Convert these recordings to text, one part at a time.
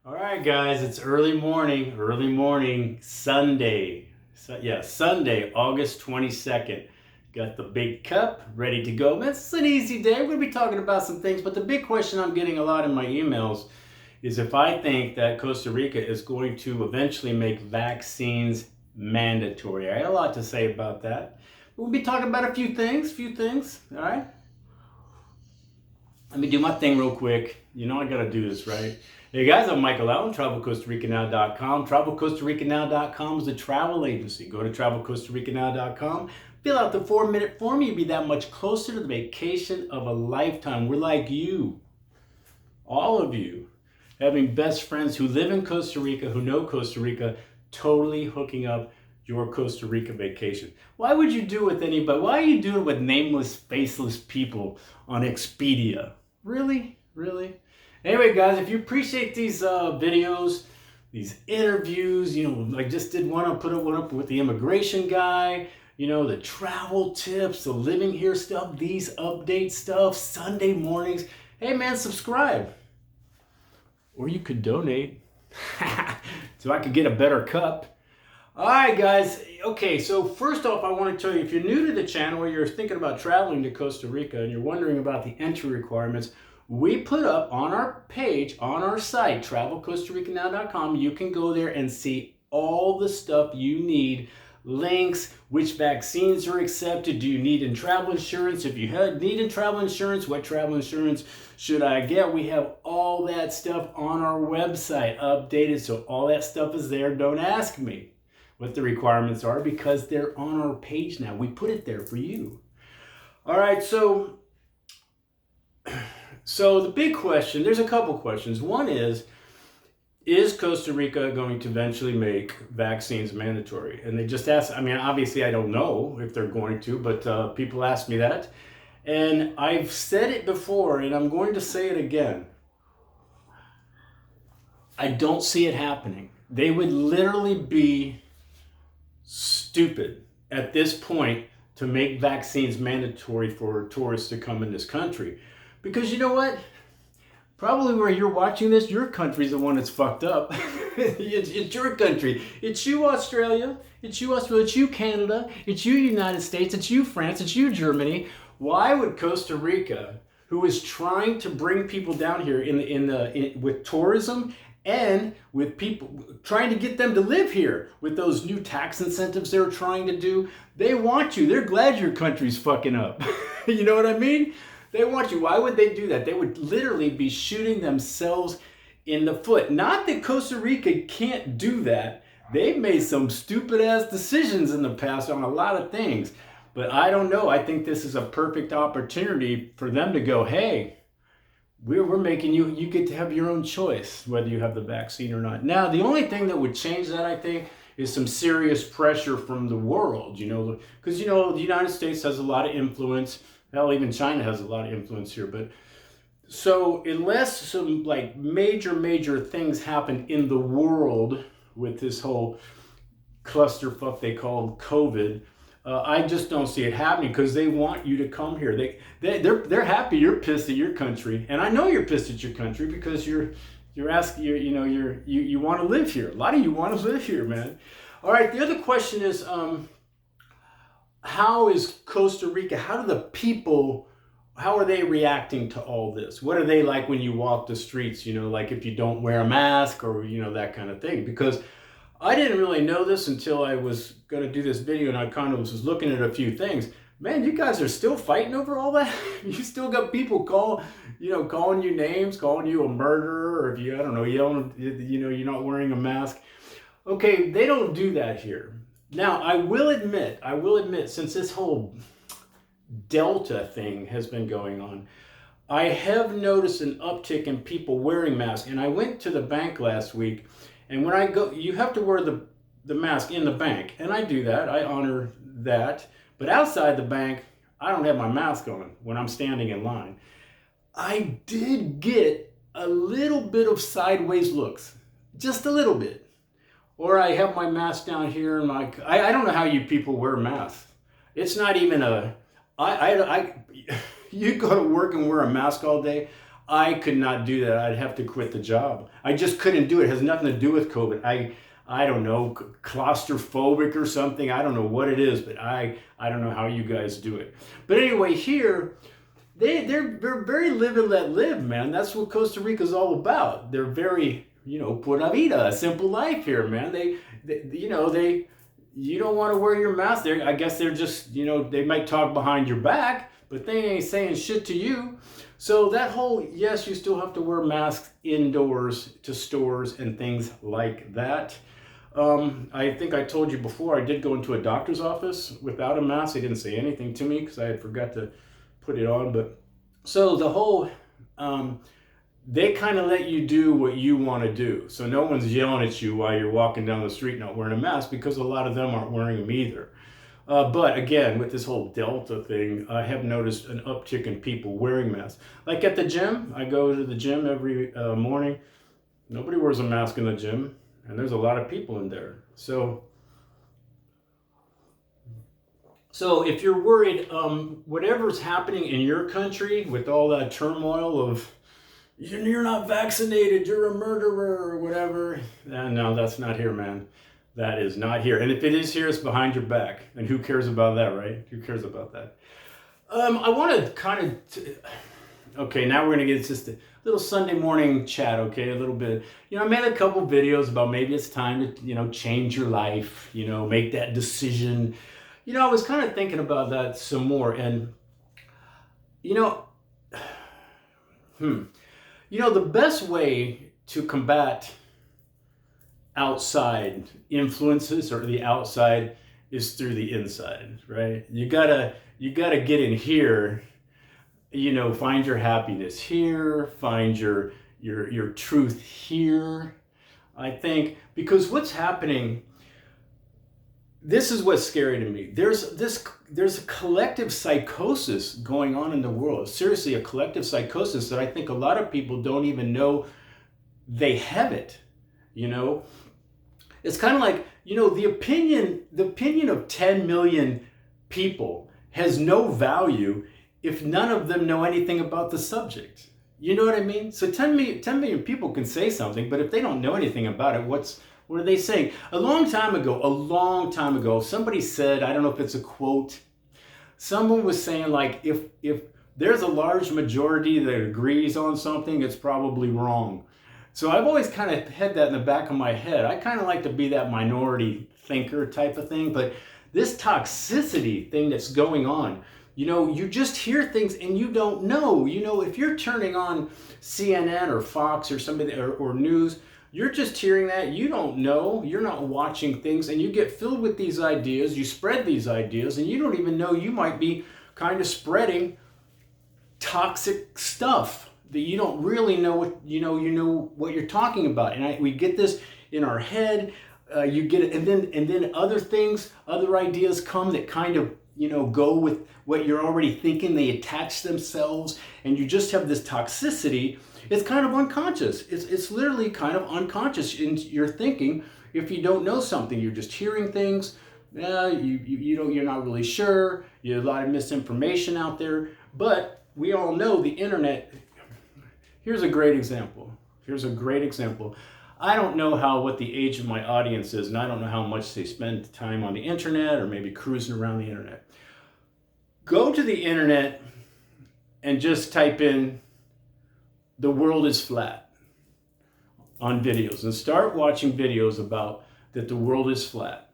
All right, guys, it's early morning, Sunday. Sunday, August 22nd. Got the big cup ready to go. It's an easy day. We're going to be talking about some things, but the big question I'm getting a lot in my emails is if I think that Costa Rica is going to eventually make vaccines mandatory. I got a lot to say about that. We'll be talking about a few things, all right? Let me do my thing real quick. You know I gotta do this, right? Hey guys, I'm Michael Allen, TravelCostaRicaNow.com. TravelCostaRicaNow.com is a travel agency. Go to TravelCostaRicaNow.com, fill out the 4-minute form. You'll be that much closer to the vacation of a lifetime. We're like you, all of you, having best friends who live in Costa Rica, who know Costa Rica, totally hooking up your Costa Rica vacation. Why would you do it with anybody? Why are you doing it with nameless, faceless people on Expedia? Really? Really? Anyway, guys, if you appreciate these videos, these interviews, I just did one, I'll put one up with the immigration guy, the travel tips, the living here stuff, these update stuff, Sunday mornings. Hey, man, subscribe. Or you could donate so I could get a better cup. All right, guys. Okay, so first off, I want to tell you, if you're new to the channel or you're thinking about traveling to Costa Rica and you're wondering about the entry requirements, we put up on our page, on our site, TravelCostaRicaNow.com, you can go there and see all the stuff you need, links, which vaccines are accepted, do you need travel insurance? If you need travel insurance, what travel insurance should I get? We have all that stuff on our website updated, so all that stuff is there. Don't ask me what the requirements are because they're on our page now. We put it there for you. All right, so the big question, there's a couple questions. One is Costa Rica going to eventually make vaccines mandatory? And they just ask, obviously I don't know if they're going to, but people ask me that. And I've said it before, and I'm going to say it again. I don't see it happening. They would literally be stupid at this point to make vaccines mandatory for tourists to come in this country. Because you know what? Probably where you're watching this, your country's the one that's fucked up. It's your country. It's you, Australia. It's you, Canada. It's you, United States. It's you, France. It's you, Germany. Why would Costa Rica, who is trying to bring people down here with tourism and with people trying to get them to live here with those new tax incentives they're trying to do, they want you. They're glad your country's fucking up. You know what I mean? They want you. Why would they do that? They would literally be shooting themselves in the foot. Not that Costa Rica can't do that. They've made some stupid ass decisions in the past on a lot of things. But I don't know. I think this is a perfect opportunity for them to go, hey, we're making you get to have your own choice whether you have the vaccine or not. Now, the only thing that would change that, I think, is some serious pressure from the world, because, the United States has a lot of influence. Hell, even China has a lot of influence here. But so unless some major things happen in the world with this whole clusterfuck they call COVID, I just don't see it happening because they want you to come here. They're happy you're pissed at your country, and I know you're pissed at your country because you want to live here. A lot of you want to live here, man. All right. The other question is, how is Costa Rica? How are they reacting to all this? What are they like when you walk the streets? Like if you don't wear a mask or that kind of thing, because I didn't really know this until I was going to do this video and I kind of was looking at a few things. Man, you guys are still fighting over all that? You still got people calling you names, calling you a murderer, or if you're not wearing a mask. Okay, they don't do that here. Now, I will admit, since this whole Delta thing has been going on, I have noticed an uptick in people wearing masks. And I went to the bank last week, and when I go, you have to wear the mask in the bank. And I do that. I honor that. But outside the bank, I don't have my mask on when I'm standing in line. I did get a little bit of sideways looks. Just a little bit. Or I have my mask down here and I don't know how you people wear masks. It's not even you go to work and wear a mask all day. I could not do that. I'd have to quit the job. I just couldn't do it. It has nothing to do with COVID. I don't know, claustrophobic or something. I don't know what it is, but I don't know how you guys do it. But anyway, here, they're very live and let live, man. That's what Costa Rica is all about. They're very, Pura Vida, a simple life here, man. You don't want to wear your mask. I guess they're just, they might talk behind your back, but they ain't saying shit to you. So that whole, yes, you still have to wear masks indoors to stores and things like that. I think I told you before, I did go into a doctor's office without a mask. They didn't say anything to me because I had forgot to put it on. But so the whole, they kind of let you do what you want to do. So no one's yelling at you while you're walking down the street not wearing a mask, because a lot of them aren't wearing them either. But again, with this whole Delta thing, I have noticed an uptick in people wearing masks. Like at the gym, I go to the gym every morning. Nobody wears a mask in the gym, and there's a lot of people in there. So if you're worried, whatever's happening in your country with all that turmoil of, you're not vaccinated, you're a murderer, or whatever. No, that's not here, man. That is not here. And if it is here, it's behind your back. And who cares about that, right? Who cares about that? I want to kind of... Okay, now we're going to get just a little Sunday morning chat, okay? A little bit. I made a couple videos about maybe it's time to, change your life, make that decision. I was kind of thinking about that some more. And, the best way to combat outside influences or the outside is through the inside, right? You gotta get in here, find your happiness here, find your truth here. I think, because what's happening, this is what's scary to me. There's a collective psychosis going on in the world. Seriously, a collective psychosis that I think a lot of people don't even know they have it. It's kind of like, the opinion of 10 million people has no value if none of them know anything about the subject. You know what I mean? So 10 million people can say something, but if they don't know anything about it, what are they saying? A long time ago, somebody said, I don't know if it's a quote, someone was saying, like, if there's a large majority that agrees on something, it's probably wrong. So I've always kind of had that in the back of my head. I kind of like to be that minority thinker type of thing, but this toxicity thing that's going on, you just hear things and you don't know. If you're turning on CNN or Fox or somebody or news, you're just hearing that. You don't know. You're not watching things, and you get filled with these ideas. You spread these ideas, and you don't even know you might be kind of spreading toxic stuff that you don't really know what what you're talking about. And we get this in our head. You get it, and then other ideas come that kind of go with what you're already thinking. They attach themselves, and you just have this toxicity. It's kind of unconscious. It's literally kind of unconscious in your thinking. If you don't know something, you're just hearing things. You're not really sure. You have a lot of misinformation out there. But we all know the internet. Here's a great example. I don't know what the age of my audience is, and I don't know how much they spend time on the internet or maybe cruising around the internet. Go to the internet and just type in "the world is flat" on videos, and start watching videos about that the world is flat,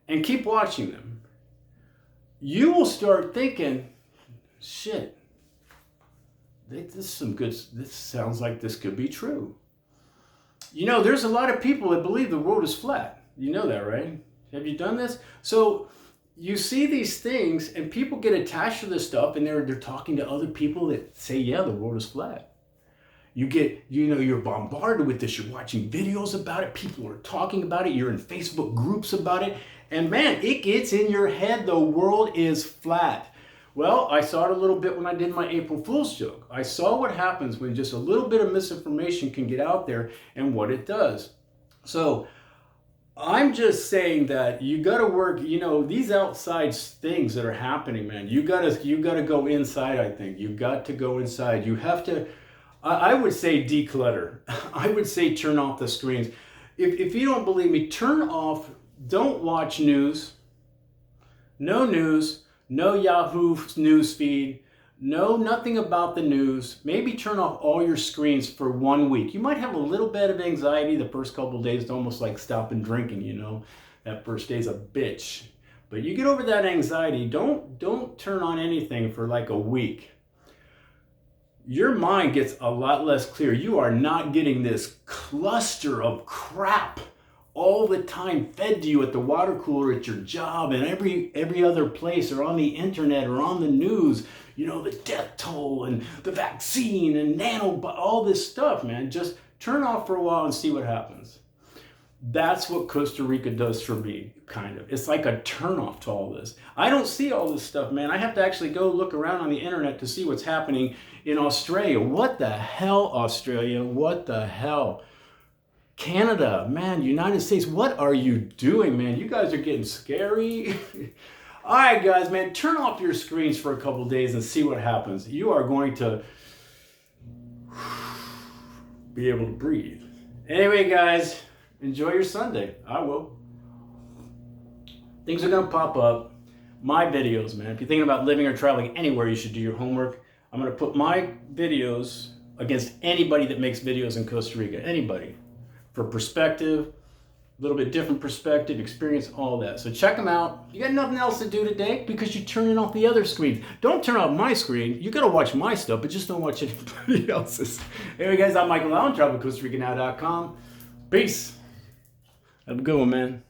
and keep watching them. You will start thinking, shit, this sounds like this could be true. There's a lot of people that believe the world is flat. You know that, right? Have you done this? So you see these things and people get attached to this stuff, and they're talking to other people that say, yeah, the world is flat. You get, you're bombarded with this. You're watching videos about it. People are talking about it. You're in Facebook groups about it. And man, it gets in your head. The world is flat. Well, I saw it a little bit when I did my April Fool's joke. I saw what happens when just a little bit of misinformation can get out there and what it does. So I'm just saying that you got to work, these outside things that are happening, man, you got to go inside, I think. You got to go inside. You have to, I would say declutter. I would say turn off the screens. If you don't believe me, turn off, don't watch news. No news, no Yahoo news feed, nothing about the news. Maybe turn off all your screens for 1 week. You might have a little bit of anxiety the first couple of days. It's almost like stopping drinking, you know. That first day's a bitch. But you get over that anxiety. Don't turn on anything for like a week. Your mind gets a lot less clear. You are not getting this cluster of crap all the time fed to you at the water cooler, at your job, and every other place, or on the internet, or on the news. You know, the death toll and the vaccine and all this stuff, man. Just turn off for a while and see what happens. That's what Costa Rica does for me, kind of. It's like a turnoff to all this. I don't see all this stuff, man. I have to actually go look around on the internet to see what's happening in Australia. What the hell, Australia? What the hell? Canada, man, United States, what are you doing, man? You guys are getting scary. All right, guys, man, turn off your screens for a couple days and see what happens. You are going to be able to breathe. Anyway, guys, enjoy your Sunday. I will. Things are going to pop up. My videos, man. If you're thinking about living or traveling anywhere, you should do your homework. I'm going to put my videos against anybody that makes videos in Costa Rica. Anybody. For perspective, a little bit different perspective, experience, all that. So check them out. You got nothing else to do today because you're turning off the other screens. Don't turn off my screen. You got to watch my stuff, but just don't watch anybody else's. Anyway, guys, I'm Michael Allen, travelcostarica.com. Peace. Have a good one, man.